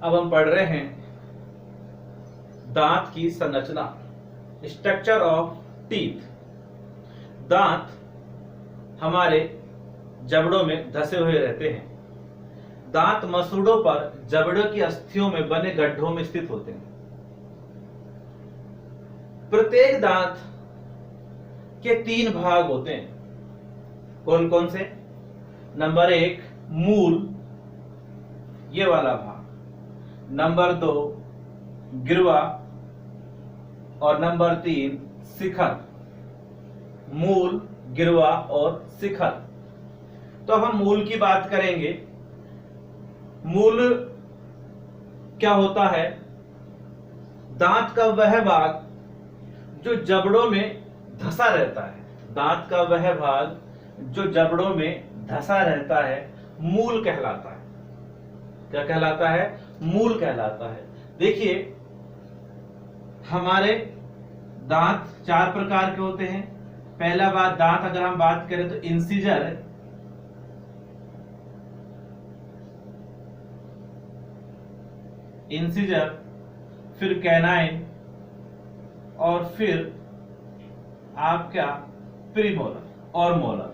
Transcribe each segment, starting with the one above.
अब हम पढ़ रहे हैं दांत की संरचना, स्ट्रक्चर ऑफ टीथ। दांत हमारे जबड़ों में धसे हुए रहते हैं। दांत मसूड़ों पर जबड़ों की अस्थियों में बने गड्ढों में स्थित होते हैं। प्रत्येक दांत के 3 भाग होते हैं। कौन कौन से? नंबर 1 मूल, ये वाला भाग। नंबर 2 गिरवा और नंबर 3 शिखर। मूल, गिरवा और शिखर। तो अब हम मूल की बात करेंगे। मूल क्या होता है? दांत का वह भाग जो जबड़ों में धसा रहता है। दांत का वह भाग जो जबड़ों में धसा रहता है मूल कहलाता है। क्या कहलाता है? मूल कहलाता है। देखिए, हमारे दांत 4 प्रकार के होते हैं। पहला दांत अगर हम बात करें तो इंसिजर, फिर कैनाइन और फिर आपका प्रीमोलर और मोलर।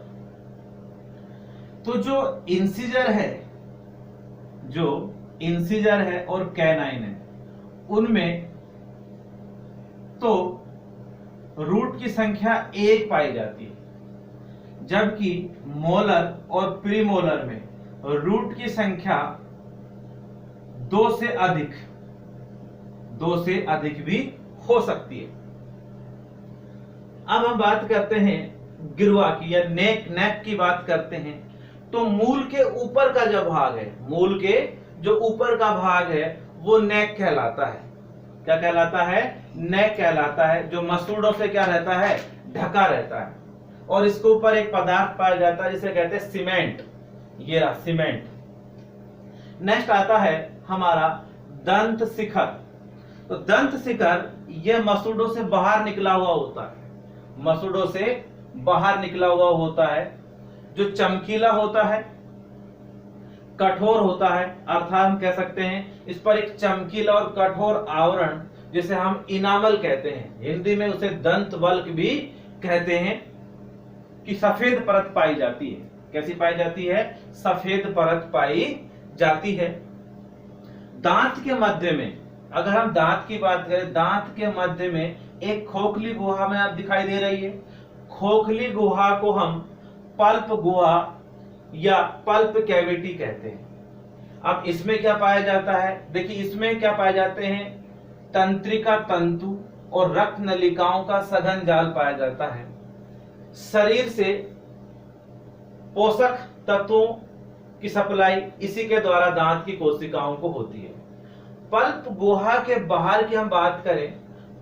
तो जो इंसिजर है और कैनाइन है, उनमें तो रूट की संख्या 1 पाई जाती है, जबकि मोलर और प्रीमोलर में रूट की संख्या 2 से अधिक भी हो सकती है। अब हम बात करते हैं गिरवा की या नेक की बात करते हैं। तो मूल के ऊपर का जो भाग है, मूल के जो ऊपर का भाग है वो नेक कहलाता है। क्या कहलाता है? नेक कहलाता है, जो मसूड़ों से क्या रहता है? ढका रहता है। और इसके ऊपर एक पदार्थ पाया जाता है जिसे कहते हैं सीमेंट। ये रहा सीमेंट। नेक्स्ट आता है हमारा दंत शिखर। तो दंत शिखर यह मसूड़ों से बाहर निकला हुआ होता है। मसूड़ों से बाहर निकला हुआ होता है, जो चमकीला होता है, कठोर होता है। अर्थात हम कह सकते हैं इस पर एक चमकीला और कठोर आवरण, जिसे हम इनामल कहते हैं। हिंदी में उसे दंत वल्क भी कहते हैं, कि सफेद परत पाई जाती है। कैसी पाई जाती है? सफेद परत पाई जाती है। दांत के मध्य में, अगर हम दांत की बात करें, दांत के मध्य में एक खोखली गुहा में आप दिखाई दे रही है। खोखली गुहा को हम पल्प गुहा या पल्प कैविटी कहते हैं। अब इसमें क्या पाया जाता है? देखिए, इसमें क्या पाए जाते हैं? तंत्रिका तंतु और रक्त नलिकाओं का सघन जाल पाया जाता है। शरीर से पोषक तत्वों की सप्लाई इसी के द्वारा दांत की कोशिकाओं को होती है। पल्प गुहा के बाहर की हम बात करें,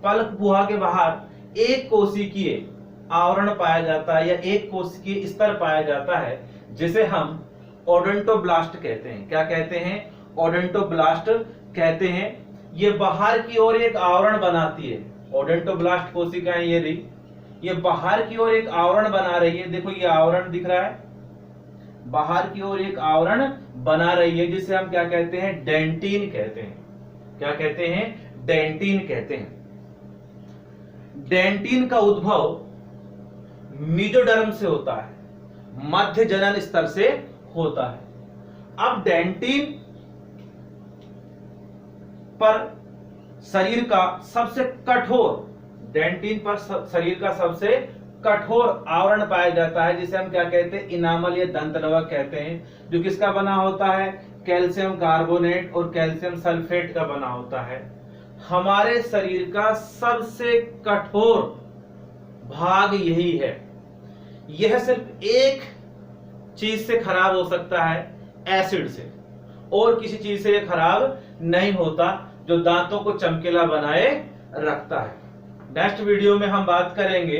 पल्प गुहा के बाहर एक कोशिकीय आवरण पाया जाता है या एक कोशिकीय स्तर पाया जाता है, जिसे हम ओडोंटोब्लास्ट कहते हैं। क्या कहते हैं? ओडोंटोब्लास्ट कहते हैं। ये बाहर की ओर एक आवरण बनाती है। ओडोंटोब्लास्ट कोशिकाएं ये रही, ये बाहर की ओर एक आवरण बना रही है। देखो, ये आवरण दिख रहा है, बाहर की ओर एक आवरण बना रही है, जिसे हम क्या कहते हैं? डेंटिन कहते हैं। क्या कहते हैं? डेंटिन कहते हैं। डेंटिन का उद्भव मीजोडर्म से होता है, मध्य जनन स्तर से होता है। अब डेंटिन पर शरीर का सबसे कठोर आवरण पाया जाता है, जिसे हम क्या कहते हैं? इनामल या दंतनवक कहते हैं, जो किसका बना होता है? कैल्शियम कार्बोनेट और कैल्शियम सल्फेट का बना होता है। हमारे शरीर का सबसे कठोर भाग यही है। यह सिर्फ एक चीज से खराब हो सकता है, एसिड से, और किसी चीज से यह खराब नहीं होता, जो दांतों को चमकीला बनाए रखता है। नेक्स्ट वीडियो में हम बात करेंगे